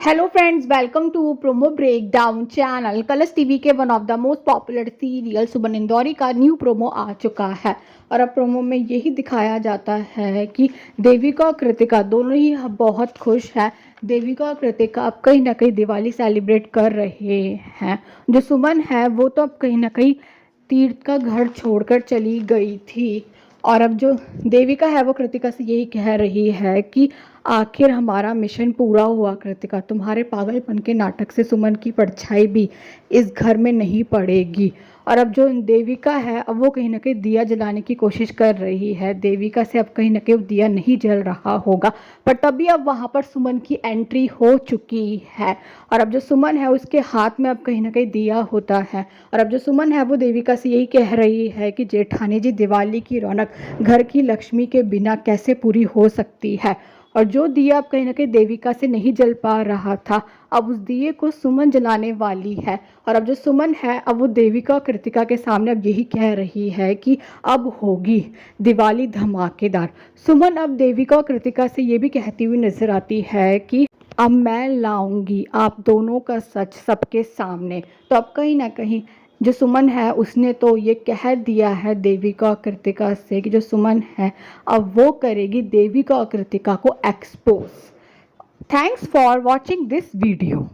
Hello friends, welcome to promo breakdown channel. Colors TV के one of the most popular serial Suman Indori का new promo आ चुका है और अब प्रोमो में यही दिखाया जाता है कि देविका और कृतिका दोनों ही बहुत खुश हैं। देविका और कृतिका अब कहीं ना कहीं दिवाली सेलिब्रेट कर रहे हैं। जो सुमन है वो तो अब कहीं ना कहीं तीर्थ का घर छोड़कर चली गई थी और अब जो देविका है वो कृतिका से यही कह रही है कि आखिर हमारा मिशन पूरा हुआ। कृतिका, तुम्हारे पागलपन के नाटक से सुमन की परछाई भी इस घर में नहीं पड़ेगी। और अब जो देविका है अब वो कहीं ना कहीं दिया जलाने की कोशिश कर रही है। देविका से अब कहीं ना कहीं दिया नहीं जल रहा होगा, पर तभी अब वहाँ पर सुमन की एंट्री हो चुकी है और अब जो सुमन है उसके हाथ में अब कहीं ना कहीं दिया होता है। और अब जो सुमन है वो देविका से यही कह रही है कि जेठानी जी, दिवाली की रौनक घर की लक्ष्मी के बिना कैसे पूरी हो सकती है। और जो दिया अब कहीं ना कहीं देविका से नहीं जल पा रहा था, अब उस दिए को सुमन जलाने वाली है। और अब जो सुमन है अब वो देविका और कृतिका के सामने अब यही कह रही है कि अब होगी दिवाली धमाकेदार। सुमन अब देविका और कृतिका से ये भी कहती हुई नजर आती है कि अब मैं लाऊंगी आप दोनों का सच सबके सामने। तो अब कहीं ना कहीं जो सुमन है उसने तो ये कह दिया है देविका और कृतिका से कि जो सुमन है अब वो करेगी देविका और कृतिका को expose. Thanks for watching this video.